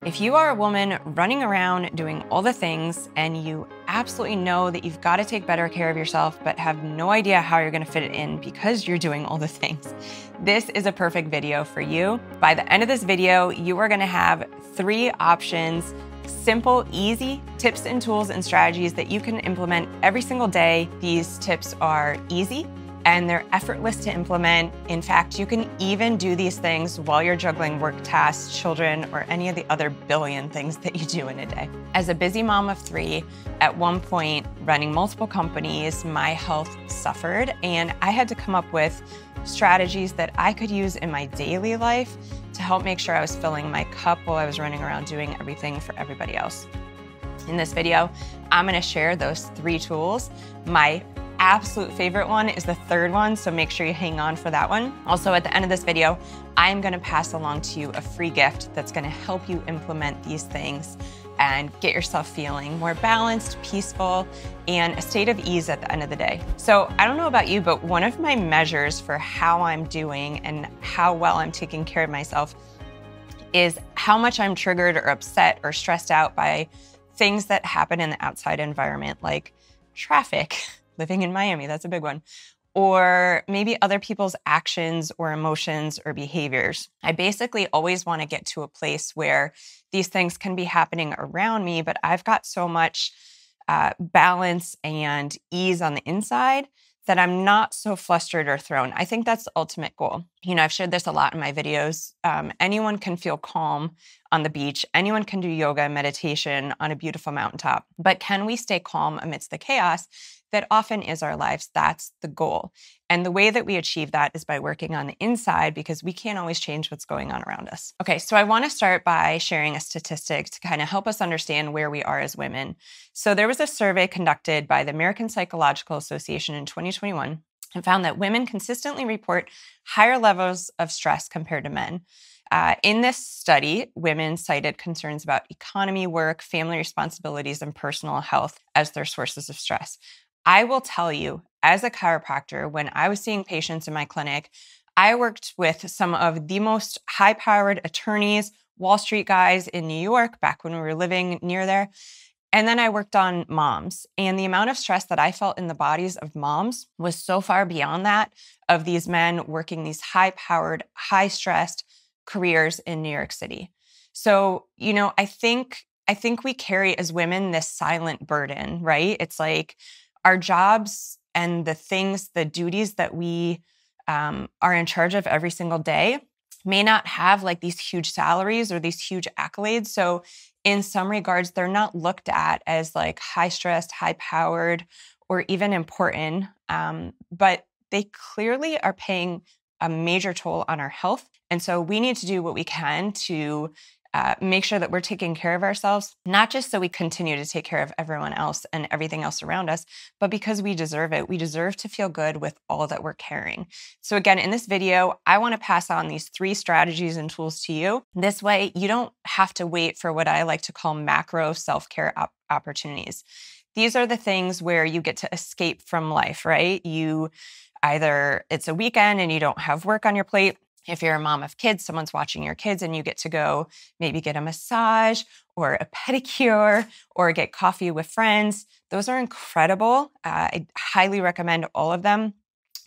If you are a woman running around doing all the things and you absolutely know that you've got to take better care of yourself, but have no idea how you're going to fit it in because you're doing all the things, this is a perfect video for you. By the end of this video, you are going to have 3 options, simple, easy tips and tools and strategies that you can implement every single day. These tips are easy and they're effortless to implement. In fact, you can even do these things while you're juggling work tasks, children, or any of the other billion things that you do in a day. As a busy mom of 3, at one point running multiple companies, my health suffered, and I had to come up with strategies that I could use in my daily life to help make sure I was filling my cup while I was running around doing everything for everybody else. In this video, I'm gonna share those 3 tools. My absolute favorite one is the 3rd one, so make sure you hang on for that one. Also, at the end of this video, I'm gonna pass along to you a free gift that's gonna help you implement these things and get yourself feeling more balanced, peaceful, and a state of ease at the end of the day. So I don't know about you, but one of my measures for how I'm doing and how well I'm taking care of myself is how much I'm triggered or upset or stressed out by things that happen in the outside environment, like traffic. Living in Miami, that's a big one. Or maybe other people's actions or emotions or behaviors. I basically always want to get to a place where these things can be happening around me, but I've got so much balance and ease on the inside that I'm not so flustered or thrown. I think that's the ultimate goal. You know, I've shared this a lot in my videos. Anyone can feel calm on the beach. Anyone can do yoga and meditation on a beautiful mountaintop. But can we stay calm amidst the chaos that often is our lives? That's the goal. And the way that we achieve that is by working on the inside, because we can't always change what's going on around us. Okay, so I want to start by sharing a statistic to kind of help us understand where we are as women. So there was a survey conducted by the American Psychological Association in 2021 and found that women consistently report higher levels of stress compared to men. In this study, women cited concerns about economy, work, family responsibilities, and personal health as their sources of stress. I will tell you, as a chiropractor, when I was seeing patients in my clinic, I worked with some of the most high-powered attorneys, Wall Street guys in New York, back when we were living near there. And then I worked on moms. And the amount of stress that I felt in the bodies of moms was so far beyond that of these men working these high-powered, high-stressed careers in New York City. So, you know, I think we carry as women this silent burden, right? It's like our jobs and the things, the duties that we are in charge of every single day may not have like these huge salaries or these huge accolades. So in some regards, they're not looked at as like high stressed, high powered, or even important. But they clearly are paying a major toll on our health. And so we need to do what we can to make sure that we're taking care of ourselves, not just so we continue to take care of everyone else and everything else around us, but because we deserve it. We deserve to feel good with all that we're carrying. So again, in this video, I want to pass on these 3 strategies and tools to you. This way, you don't have to wait for what I like to call macro self-care opportunities. These are the things where you get to escape from life, right? It's a weekend and you don't have work on your plate. If you're a mom of kids, someone's watching your kids and you get to go maybe get a massage or a pedicure or get coffee with friends. Those are incredible. I highly recommend all of them.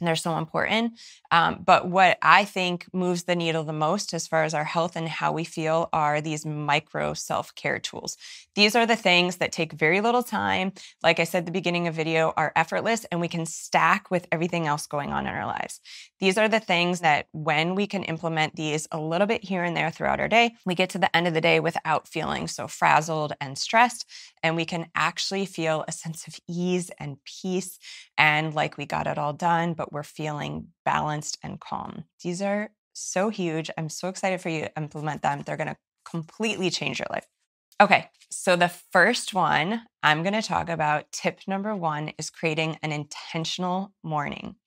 They're so important. But what I think moves the needle the most as far as our health and how we feel are these micro self-care tools. These are the things that take very little time. Like I said at the beginning of the video, are effortless and we can stack with everything else going on in our lives. These are the things that when we can implement these a little bit here and there throughout our day, we get to the end of the day without feeling so frazzled and stressed, and we can actually feel a sense of ease and peace and like we got it all done, but we're feeling balanced and calm. These are so huge. I'm so excited for you to implement them. They're going to completely change your life. Okay, so the first one I'm going to talk about, tip number 1, is creating an intentional morning.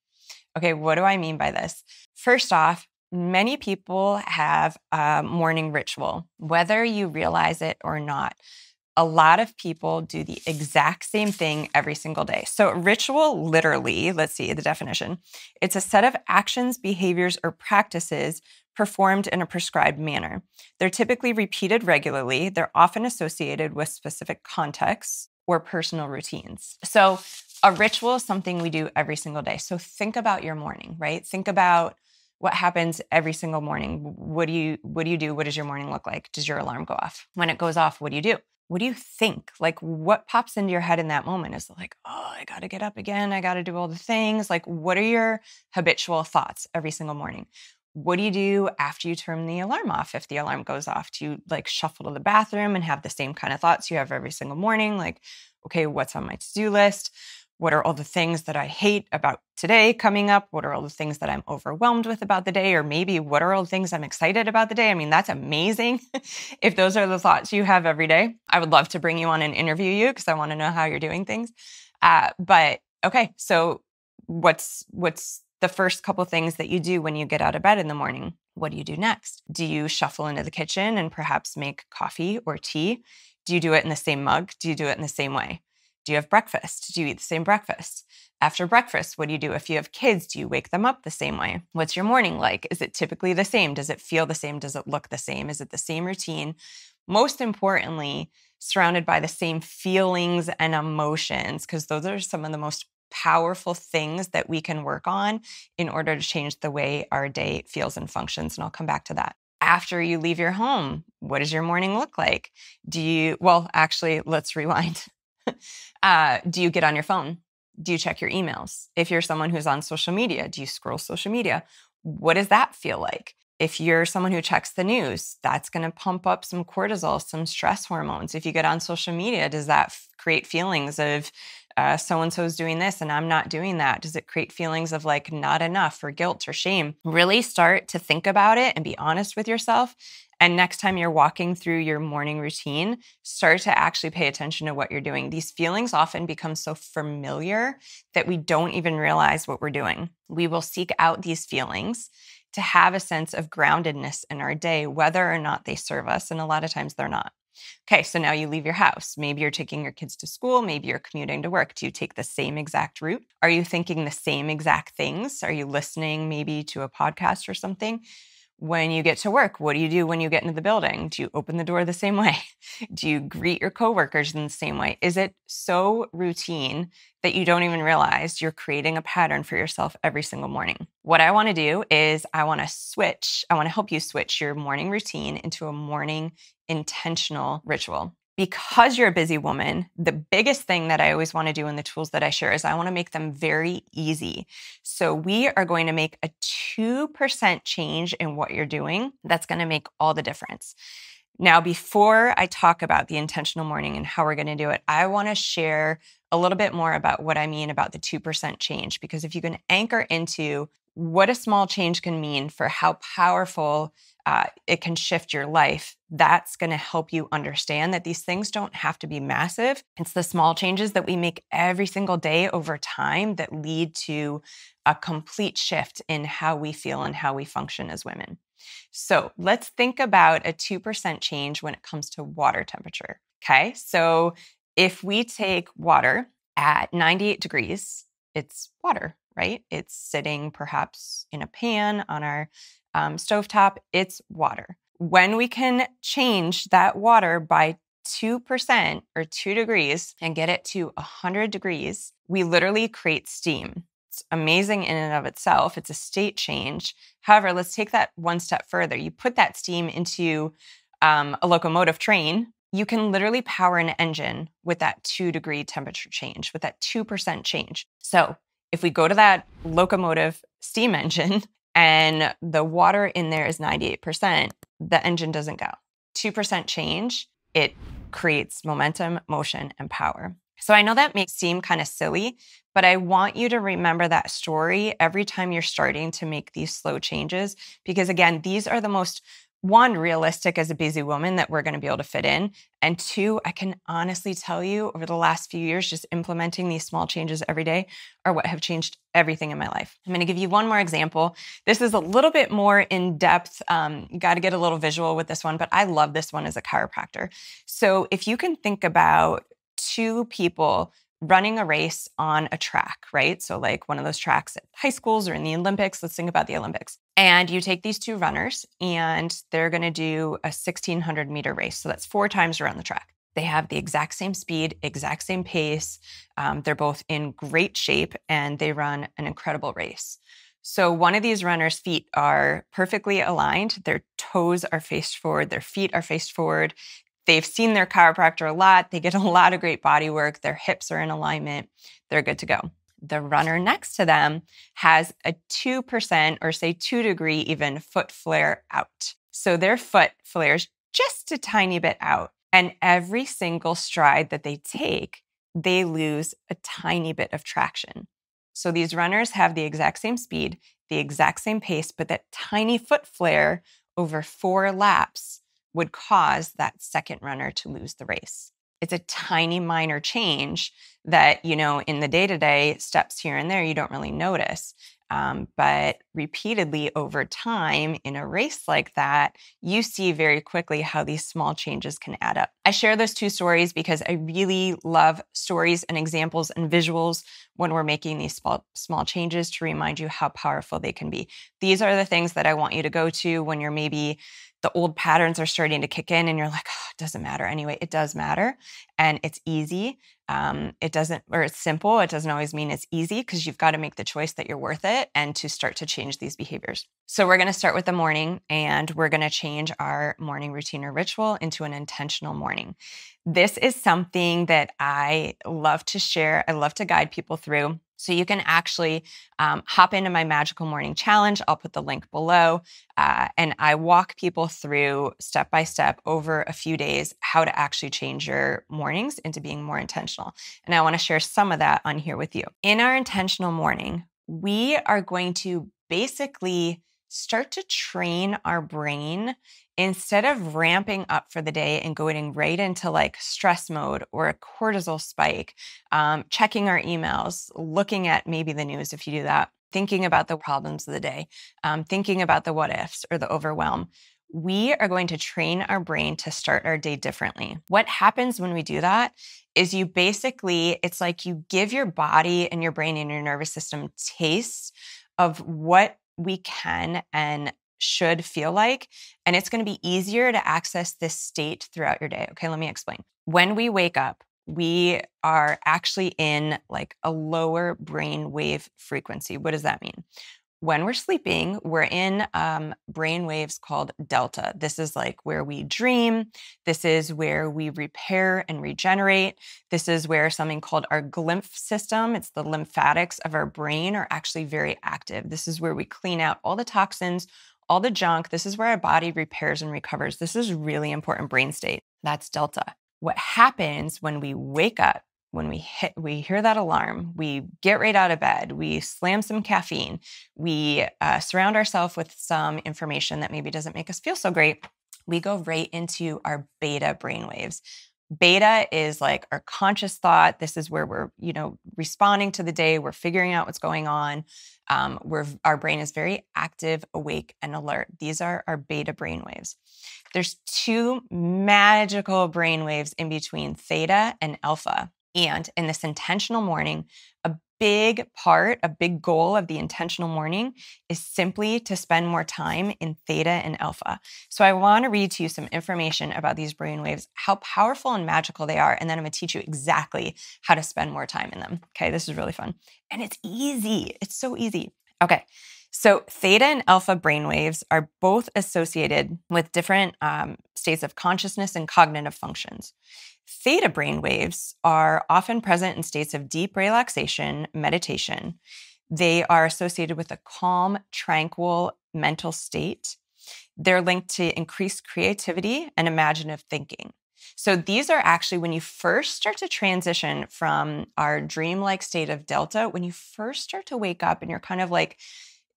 Okay, what do I mean by this? First off, many people have a morning ritual, whether you realize it or not. A lot of people do the exact same thing every single day. So ritual, literally, let's see the definition. It's a set of actions, behaviors, or practices performed in a prescribed manner. They're typically repeated regularly. They're often associated with specific contexts or personal routines. So a ritual is something we do every single day. So think about your morning, right? Think about what happens every single morning. What do you do? What does your morning look like? Does your alarm go off? When it goes off, what do you do? What do you think? Like, what pops into your head in that moment? Is it like, oh, I got to get up again. I got to do all the things. Like, what are your habitual thoughts every single morning? What do you do after you turn the alarm off? If the alarm goes off, do you like shuffle to the bathroom and have the same kind of thoughts you have every single morning? Like, okay, what's on my to-do list? What are all the things that I hate about today coming up? What are all the things that I'm overwhelmed with about the day? Or maybe what are all the things I'm excited about the day? I mean, that's amazing. If those are the thoughts you have every day, I would love to bring you on and interview you because I want to know how you're doing things. But okay, so what's the first couple things that you do when you get out of bed in the morning? What do you do next? Do you shuffle into the kitchen and perhaps make coffee or tea? Do you do it in the same mug? Do you do it in the same way? Do you have breakfast? Do you eat the same breakfast? After breakfast, what do you do? If you have kids, do you wake them up the same way? What's your morning like? Is it typically the same? Does it feel the same? Does it look the same? Is it the same routine? Most importantly, surrounded by the same feelings and emotions, because those are some of the most powerful things that we can work on in order to change the way our day feels and functions. And I'll come back to that. After you leave your home, what does your morning look like? Let's rewind. Do you get on your phone? Do you check your emails? If you're someone who's on social media, do you scroll social media? What does that feel like? If you're someone who checks the news, that's going to pump up some cortisol, some stress hormones. If you get on social media, does that create feelings of so-and-so's doing this and I'm not doing that? Does it create feelings of like not enough or guilt or shame? Really start to think about it and be honest with yourself. And next time you're walking through your morning routine, start to actually pay attention to what you're doing. These feelings often become so familiar that we don't even realize what we're doing. We will seek out these feelings to have a sense of groundedness in our day, whether or not they serve us. And a lot of times they're not. Okay, so now you leave your house. Maybe you're taking your kids to school. Maybe you're commuting to work. Do you take the same exact route? Are you thinking the same exact things? Are you listening maybe to a podcast or something? When you get to work, what do you do when you get into the building? Do you open the door the same way? Do you greet your coworkers in the same way? Is it so routine that you don't even realize you're creating a pattern for yourself every single morning? What I want to do is I want to help you switch your morning routine into a morning intentional ritual. Because you're a busy woman, the biggest thing that I always want to do in the tools that I share is I want to make them very easy. So we are going to make a 2% change in what you're doing. That's going to make all the difference. Now, before I talk about the intentional morning and how we're going to do it, I want to share a little bit more about what I mean about the 2% change, because if you can anchor into what a small change can mean for how powerful it can shift your life, that's going to help you understand that these things don't have to be massive. It's the small changes that we make every single day over time that lead to a complete shift in how we feel and how we function as women. So let's think about a 2% change when it comes to water temperature. Okay, so if we take water at 98 degrees, it's water, right? It's sitting perhaps in a pan on our stovetop. It's water. When we can change that water by 2% or 2 degrees and get it to 100 degrees, we literally create steam. It's amazing in and of itself. It's a state change. However, let's take that one step further. You put that steam into a locomotive train. You can literally power an engine with that 2-degree temperature change, with that 2% change. So if we go to that locomotive steam engine and the water in there is 98%, the engine doesn't go. 2% change, it creates momentum, motion, and power. So I know that may seem kind of silly, but I want you to remember that story every time you're starting to make these slow changes, because again, these are the most, one, realistic as a busy woman that we're going to be able to fit in. And two, I can honestly tell you over the last few years, just implementing these small changes every day are what have changed everything in my life. I'm going to give you one more example. This is a little bit more in depth. You got to get a little visual with this one, but I love this one as a chiropractor. So if you can think about two people running a race on a track, right? So like one of those tracks at high schools or in the Olympics. Let's think about the Olympics. And you take these two runners and they're going to do a 1,600-meter race. So that's 4 times around the track. They have the exact same speed, exact same pace. They're both in great shape and they run an incredible race. So one of these runners' feet are perfectly aligned. Their toes are faced forward. Their feet are faced forward. They've seen their chiropractor a lot. They get a lot of great body work. Their hips are in alignment. They're good to go. The runner next to them has a 2% or say 2-degree even foot flare out. So their foot flares just a tiny bit out. And every single stride that they take, they lose a tiny bit of traction. So these runners have the exact same speed, the exact same pace, but that tiny foot flare over 4 laps would cause that second runner to lose the race. It's a tiny minor change that, in the day-to-day steps here and there, you don't really notice. But repeatedly over time in a race like that, you see very quickly how these small changes can add up. I share those 2 stories because I really love stories and examples and visuals when we're making these small changes to remind you how powerful they can be. These are the things that I want you to go to when you're maybe the old patterns are starting to kick in and you're like, oh, it doesn't matter. Anyway, it does matter. And it's easy. It's simple. It doesn't always mean it's easy because you've got to make the choice that you're worth it and to start to change these behaviors. So we're going to start with the morning and we're going to change our morning routine or ritual into an intentional morning. This is something that I love to share. I love to guide people through. So you can actually hop into my Magical Morning Challenge. I'll put the link below. And I walk people through step by step over a few days how to actually change your mornings into being more intentional. And I want to share some of that on here with you. In our intentional morning, we are going to basically start to train our brain instead of ramping up for the day and going right into like stress mode or a cortisol spike, checking our emails, looking at maybe the news if you do that, thinking about the problems of the day, thinking about the what ifs or the overwhelm. We are going to train our brain to start our day differently. What happens when we do that is it's like you give your body and your brain and your nervous system taste of what we can and should feel like, and it's going to be easier to access this state throughout your day. Okay, let me explain. When we wake up, we are actually in like a lower brain wave frequency. What does that mean? When we're sleeping, we're in brain waves called delta. This is like where we dream. This is where we repair and regenerate. This is where something called our glymph system, it's the lymphatics of our brain, are actually very active. This is where we clean out all the toxins, all the junk. This is where our body repairs and recovers. This is really important brain state. That's delta. What happens when we wake up, when we hear that alarm, we get right out of bed, we slam some caffeine, we surround ourselves with some information that maybe doesn't make us feel so great, we go right into our beta brainwaves. Beta is like our conscious thought. This is where we're, responding to the day. We're figuring out what's going on. Our brain is very active, awake, and alert. These are our beta brainwaves. There's 2 magical brainwaves in between theta and alpha. And in this intentional morning, a big goal of the intentional morning is simply to spend more time in theta and alpha. So I want to read to you some information about these brainwaves, how powerful and magical they are, and then I'm going to teach you exactly how to spend more time in them. Okay, this is really fun. And it's easy. It's so easy. Okay. So theta and alpha brainwaves are both associated with different states of consciousness and cognitive functions. Theta brainwaves are often present in states of deep relaxation, meditation. They are associated with a calm, tranquil mental state. They're linked to increased creativity and imaginative thinking. So these are actually when you first start to transition from our dreamlike state of delta, when you first start to wake up and you're kind of like,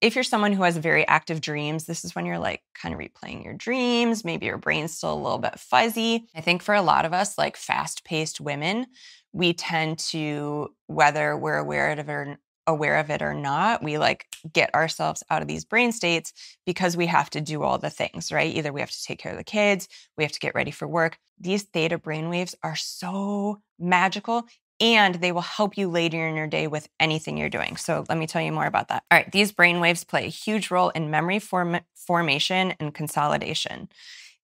if you're someone who has very active dreams, this is when you're like kind of replaying your dreams. Maybe your brain's still a little bit fuzzy. I think for a lot of us, like fast-paced women, we tend to, whether we're aware of it or not, we like get ourselves out of these brain states because we have to do all the things, right? Either we have to take care of the kids, we have to get ready for work. These theta brainwaves are so magical. and they will help you later in your day with anything you're doing. So let me tell you more about that. All right, these brain waves play a huge role in memory formation and consolidation.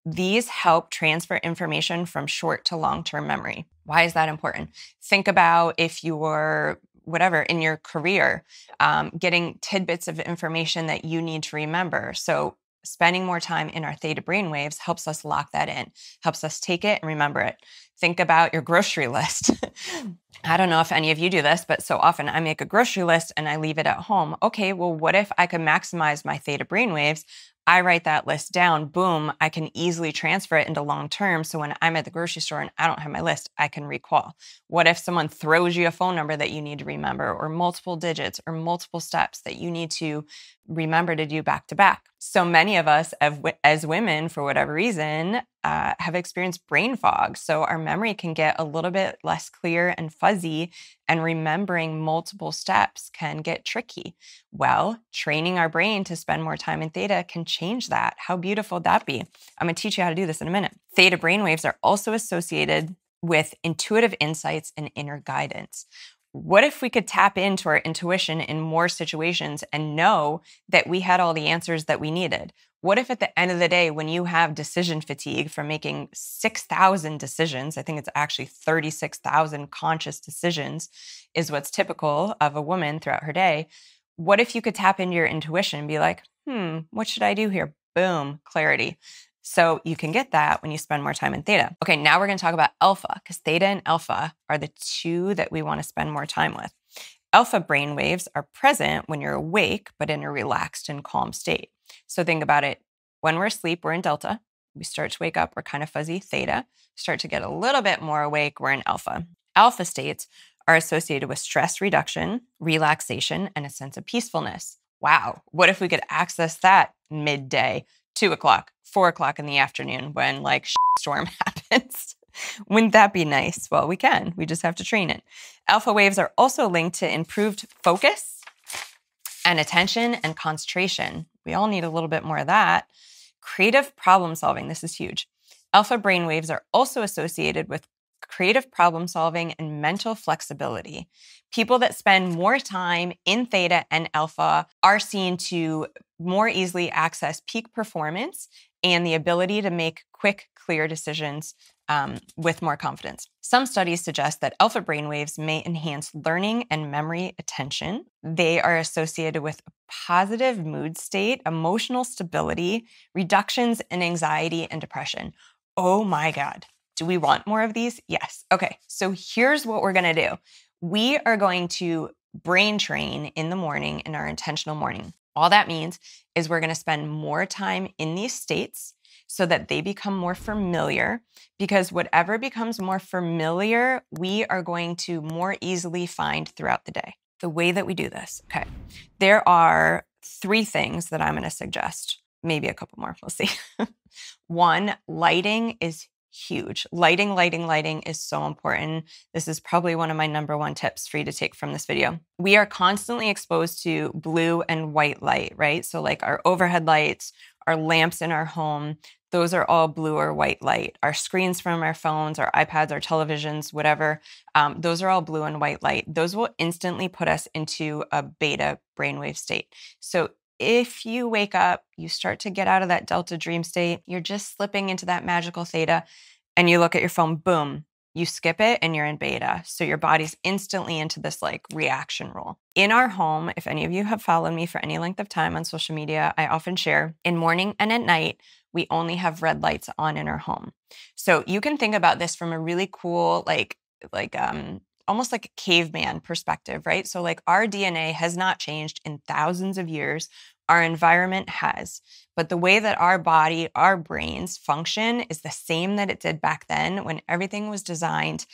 These help transfer information from short to long-term memory. Why is that important? Think about if you were whatever in your career, getting tidbits of information that you need to remember. So spending more time in our theta brainwaves helps us lock that in, helps us take it and remember it. Think about your grocery list. I don't know if any of you do this, but so often I make a grocery list and I leave it at home. Okay, well, what if I could maximize my theta brainwaves? I write that list down, boom, I can easily transfer it into long term. So when I'm at the grocery store and I don't have my list, I can recall. What if someone throws you a phone number that you need to remember, or multiple digits or multiple steps that you need to remember to do back to back? So many of us as women, for whatever reason, have experienced brain fog. So our memory can get a little bit less clear and fuzzy, and remembering multiple steps can get tricky. Well, training our brain to spend more time in theta can change that. How beautiful would that be? I'm going to teach you how to do this in a minute. Theta brainwaves are also associated with intuitive insights and inner guidance. What if we could tap into our intuition in more situations and know that we had all the answers that we needed? What if at the end of the day, when you have decision fatigue from making 6,000 decisions, I think it's actually 36,000 conscious decisions is what's typical of a woman throughout her day. What if you could tap into your intuition and be like, what should I do here? Boom, clarity. So you can get that when you spend more time in theta. Okay, now we're going to talk about alpha, because theta and alpha are the two that we want to spend more time with. Alpha brain waves are present when you're awake, but in a relaxed and calm state. So think about it. When we're asleep, we're in delta. We start to wake up, we're kind of fuzzy, theta. Start to get a little bit more awake, we're in alpha. Alpha states are associated with stress reduction, relaxation, and a sense of peacefulness. Wow, what if we could access that midday, 2 o'clock, 4 o'clock in the afternoon when like storm happens? Wouldn't that be nice? Well, we can. We just have to train it. Alpha waves are also linked to improved focus and attention and concentration. We all need a little bit more of that. Creative problem solving. This is huge. Alpha brain waves are also associated with creative problem solving and mental flexibility. People that spend more time in theta and alpha are seen to more easily access peak performance and the ability to make quick, clear decisions with more confidence. Some studies suggest that alpha brainwaves may enhance learning and memory attention. They are associated with a positive mood state, emotional stability, reductions in anxiety and depression. Oh my God. Do we want more of these? Yes. Okay, so here's what we're going to do. We are going to brain train in the morning in our intentional morning. All that means is we're going to spend more time in these states so that they become more familiar, because whatever becomes more familiar, we are going to more easily find throughout the day. The way that we do this, okay, there are 3 things that I'm going to suggest, maybe a couple more, we'll see. 1, lighting is huge. Lighting is so important. This is probably one of my number 1 tips for you to take from this video. We are constantly exposed to blue and white light, right? So like our overhead lights, our lamps in our home, those are all blue or white light. Our screens from our phones, our iPads, our televisions, whatever, those are all blue and white light. Those will instantly put us into a beta brainwave state. So if you wake up, you start to get out of that delta dream state, you're just slipping into that magical theta, and you look at your phone, boom, you skip it and you're in beta. So your body's instantly into this like reaction role. In our home, if any of you have followed me for any length of time on social media, I often share in morning and at night, we only have red lights on in our home. So you can think about this from a really cool, almost like a caveman perspective, right? So like our DNA has not changed in thousands of years. Our environment has, but the way that our body, our brains function is the same that it did back then when everything was designed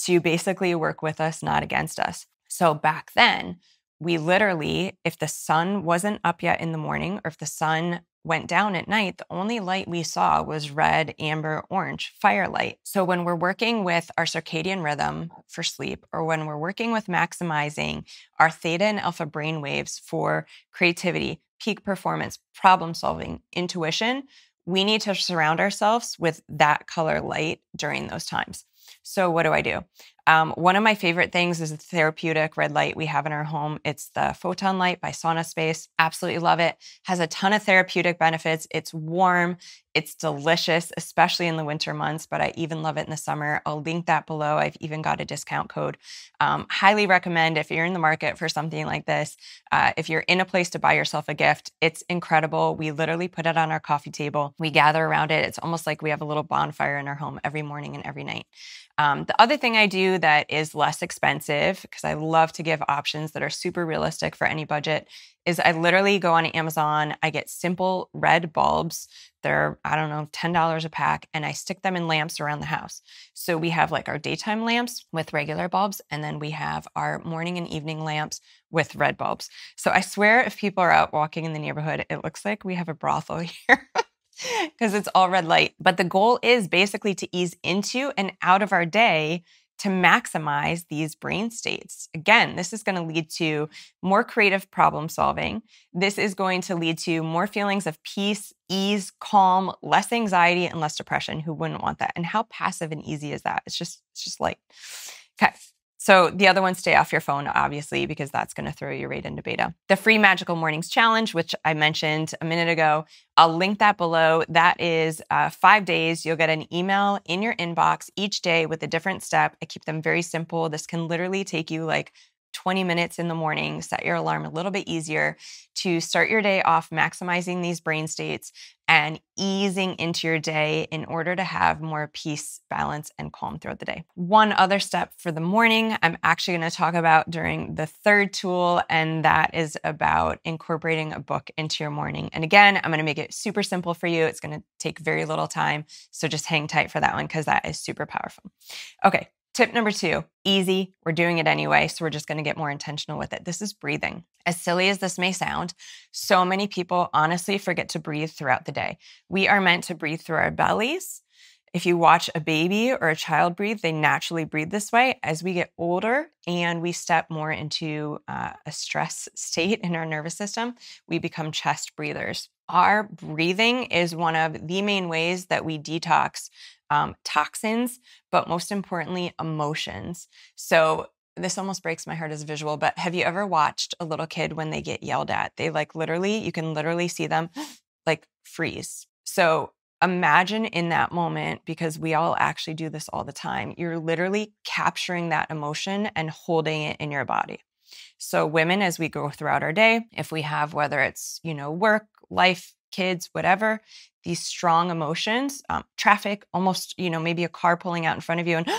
to basically work with us, not against us. So back then, we literally, if the sun wasn't up yet in the morning, or if the sun went down at night, the only light we saw was red, amber, orange, firelight. So when we're working with our circadian rhythm for sleep, or when we're working with maximizing our theta and alpha brain waves for creativity, peak performance, problem solving, intuition, we need to surround ourselves with that color light during those times. So what do? One of my favorite things is a therapeutic red light we have in our home. It's the photon light by Sauna Space. Absolutely love it. Has a ton of therapeutic benefits. It's warm. It's delicious, especially in the winter months, but I even love it in the summer. I'll link that below. I've even got a discount code. Highly recommend if you're in the market for something like this. If you're in a place to buy yourself a gift, it's incredible. We literally put it on our coffee table. We gather around it. It's almost like we have a little bonfire in our home every morning and every night. The other thing I do that is less expensive, because I love to give options that are super realistic for any budget, is I literally go on Amazon. I get simple red bulbs. They're, I don't know, $10 a pack, and I stick them in lamps around the house. So we have like our daytime lamps with regular bulbs, and then we have our morning and evening lamps with red bulbs. So I swear if people are out walking in the neighborhood, it looks like we have a brothel here. Because it's all red light. But the goal is basically to ease into and out of our day to maximize these brain states. Again, this is going to lead to more creative problem solving. This is going to lead to more feelings of peace, ease, calm, less anxiety, and less depression. Who wouldn't want that? And how passive and easy is that? It's just light. Okay. So the other one, stay off your phone, obviously, because that's going to throw you right into beta. The free Magical Mornings Challenge, which I mentioned a minute ago, I'll link that below. That is 5 days. You'll get an email in your inbox each day with a different step. I keep them very simple. This can literally take you like 20 minutes in the morning. Set your alarm a little bit easier to start your day off maximizing these brain states and easing into your day in order to have more peace, balance, and calm throughout the day. One other step for the morning, I'm actually going to talk about during the third tool, and that is about incorporating a book into your morning. And again, I'm going to make it super simple for you. It's going to take very little time. So just hang tight for that one because that is super powerful. Okay. Tip number 2, easy. We're doing it anyway, so we're just going to get more intentional with it. This is breathing. As silly as this may sound, so many people honestly forget to breathe throughout the day. We are meant to breathe through our bellies. If you watch a baby or a child breathe, they naturally breathe this way. As we get older and we step more into a stress state in our nervous system, we become chest breathers. Our breathing is one of the main ways that we detox toxins, but most importantly, emotions. So this almost breaks my heart as a visual, but have you ever watched a little kid when they get yelled at? They you can literally see them like freeze. So imagine in that moment, because we all actually do this all the time, you're literally capturing that emotion and holding it in your body. So women, as we go throughout our day, if we have, whether it's, work, life, kids, whatever, these strong emotions, traffic, almost, maybe a car pulling out in front of you, and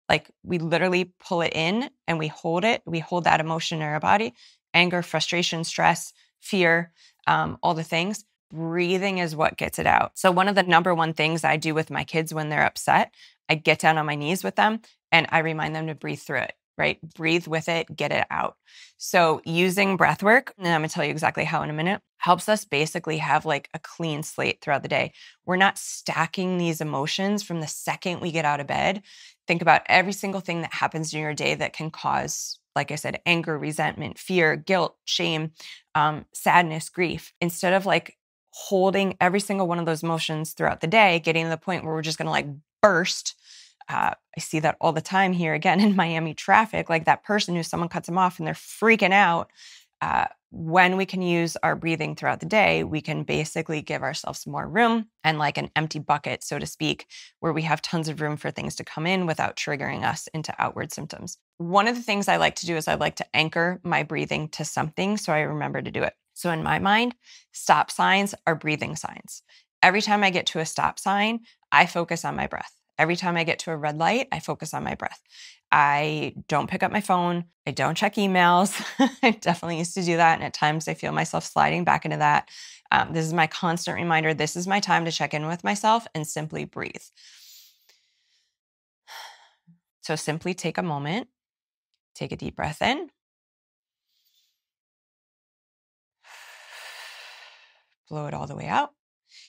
like we literally pull it in and we hold it. We hold that emotion in our body, anger, frustration, stress, fear, all the things. Breathing is what gets it out. So one of the number one things I do with my kids when they're upset, I get down on my knees with them and I remind them to breathe through it. Right? Breathe with it, get it out. So using breath work, and I'm going to tell you exactly how in a minute, helps us basically have like a clean slate throughout the day. We're not stacking these emotions from the second we get out of bed. Think about every single thing that happens in your day that can cause, like I said, anger, resentment, fear, guilt, shame, sadness, grief. Instead of like holding every single one of those emotions throughout the day, getting to the point where we're just going to like burst. I see that all the time here again in Miami traffic, like that person who someone cuts them off and they're freaking out. When we can use our breathing throughout the day, we can basically give ourselves more room and like an empty bucket, so to speak, where we have tons of room for things to come in without triggering us into outward symptoms. One of the things I like to do is I like to anchor my breathing to something so I remember to do it. So in my mind, stop signs are breathing signs. Every time I get to a stop sign, I focus on my breath. Every time I get to a red light, I focus on my breath. I don't pick up my phone. I don't check emails. I definitely used to do that. And at times I feel myself sliding back into that. This is my constant reminder. This is my time to check in with myself and simply breathe. So simply take a moment, take a deep breath in. Blow it all the way out.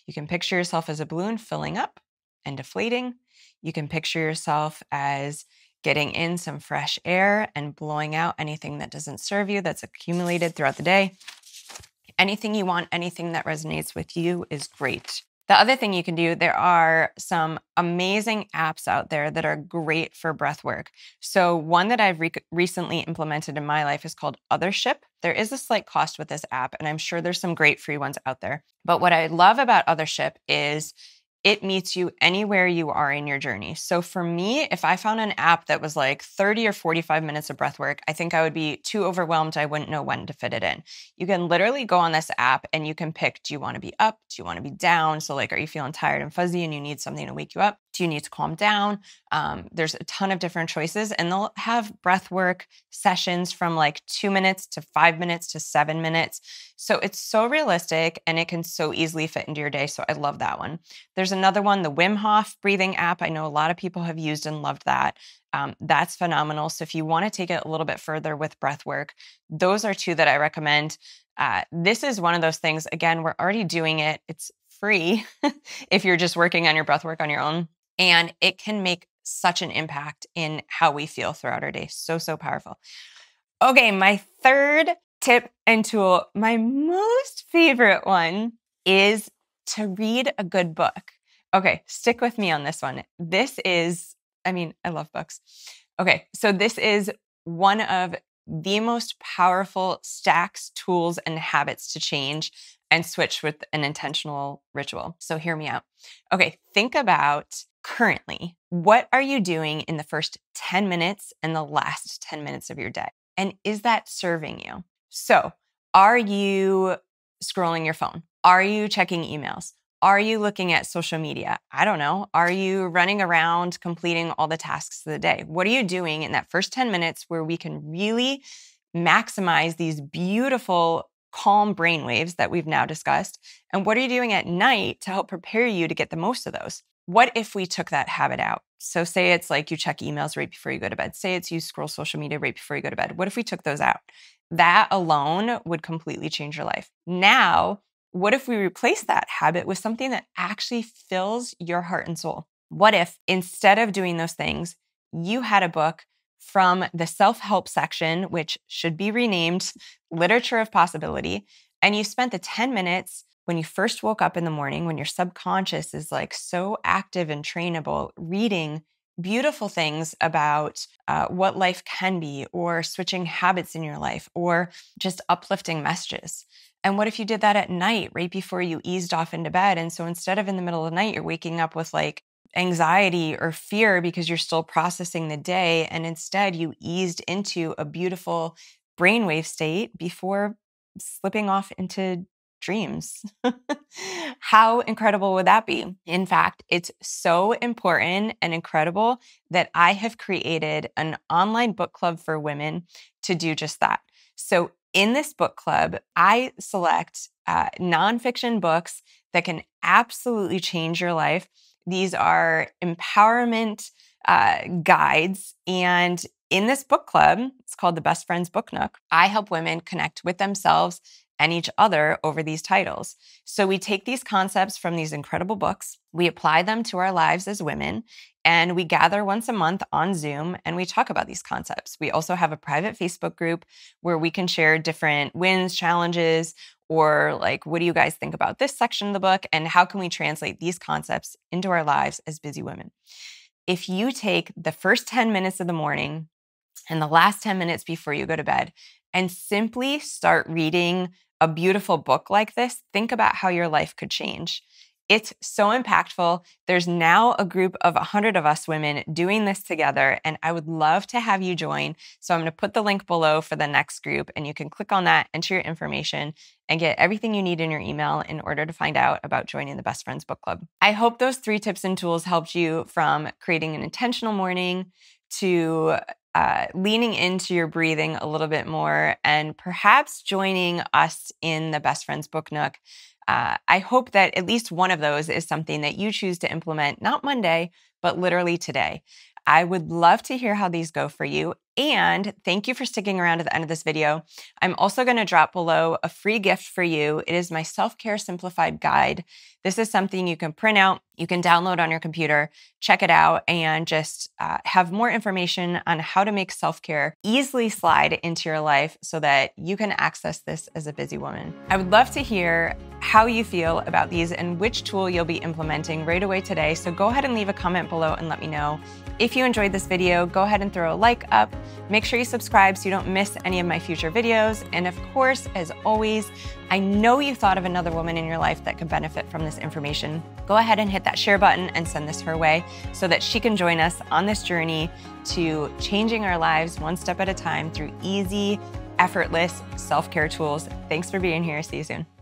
You can picture yourself as a balloon filling up and deflating. You can picture yourself as getting in some fresh air and blowing out anything that doesn't serve you, that's accumulated throughout the day. Anything you want, anything that resonates with you is great. The other thing you can do, there are some amazing apps out there that are great for breath work. So one that I've recently implemented in my life is called Othership. There is a slight cost with this app, and I'm sure there's some great free ones out there. But what I love about Othership is it meets you anywhere you are in your journey. So for me, if I found an app that was like 30 or 45 minutes of breath work, I think I would be too overwhelmed. I wouldn't know when to fit it in. You can literally go on this app and you can pick, do you want to be up? Do you want to be down? So like, are you feeling tired and fuzzy and you need something to wake you up? Do you need to calm down? There's a ton of different choices, and they'll have breath work sessions from like 2 minutes to 5 minutes to 7 minutes. So it's so realistic and it can so easily fit into your day. So I love that one. There's another one, the Wim Hof breathing app. I know a lot of people have used and loved that. That's phenomenal. So if you want to take it a little bit further with breath work, those are two that I recommend. This is one of those things, again, we're already doing it. It's free if you're just working on your breath work on your own. And it can make such an impact in how we feel throughout our day. So, so powerful. Okay, my third tip and tool, my most favorite one, is to read a good book. Okay, stick with me on this one. I love books. Okay, so this is one of the most powerful stacks, tools, and habits to change and switch with an intentional ritual. So hear me out. Okay, think about currently, what are you doing in the first 10 minutes and the last 10 minutes of your day? And is that serving you? So are you scrolling your phone? Are you checking emails? Are you looking at social media? I don't know. Are you running around completing all the tasks of the day? What are you doing in that first 10 minutes where we can really maximize these beautiful, calm brain waves that we've now discussed? And what are you doing at night to help prepare you to get the most of those? What if we took that habit out? So say it's like you check emails right before you go to bed. Say it's you scroll social media right before you go to bed. What if we took those out? That alone would completely change your life. Now, what if we replace that habit with something that actually fills your heart and soul? What if instead of doing those things, you had a book from the self-help section, which should be renamed Literature of Possibility, and you spent the 10 minutes when you first woke up in the morning, when your subconscious is like so active and trainable, reading beautiful things about what life can be, or switching habits in your life, or just uplifting messages. And what if you did that at night, right before you eased off into bed? And so instead of in the middle of the night, you're waking up with like anxiety or fear because you're still processing the day. And instead you eased into a beautiful brainwave state before slipping off into dreams. How incredible would that be? In fact, it's so important and incredible that I have created an online book club for women to do just that. So in this book club, I select nonfiction books that can absolutely change your life. These are empowerment guides. And in this book club, it's called the Best Friends Book Nook, I help women connect with themselves and each other over these titles. So we take these concepts from these incredible books, we apply them to our lives as women, and we gather once a month on Zoom and we talk about these concepts. We also have a private Facebook group where we can share different wins, challenges, or like, what do you guys think about this section of the book? And how can we translate these concepts into our lives as busy women? If you take the first 10 minutes of the morning and the last 10 minutes before you go to bed and simply start reading a beautiful book like this, think about how your life could change. It's so impactful. There's now a group of 100 of us women doing this together, and I would love to have you join. So I'm going to put the link below for the next group, and you can click on that, enter your information, and get everything you need in your email in order to find out about joining the Best Friends Book Club. I hope those 3 tips and tools helped you from creating an intentional morning to leaning into your breathing a little bit more, and perhaps joining us in the Best Friends Book Nook. I hope that at least one of those is something that you choose to implement, not Monday, but literally today. I would love to hear how these go for you. And thank you for sticking around to the end of this video. I'm also going to drop below a free gift for you. It is my self-care simplified guide. This is something you can print out, you can download on your computer, check it out, and just have more information on how to make self-care easily slide into your life so that you can access this as a busy woman. I would love to hear how you feel about these and which tool you'll be implementing right away today. So go ahead and leave a comment below and let me know. If you enjoyed this video, go ahead and throw a like up. Make sure you subscribe so you don't miss any of my future videos. And of course, as always, I know you thought of another woman in your life that could benefit from this information. Go ahead and hit that share button and send this her way so that she can join us on this journey to changing our lives one step at a time through easy, effortless self-care tools. Thanks for being here. See you soon.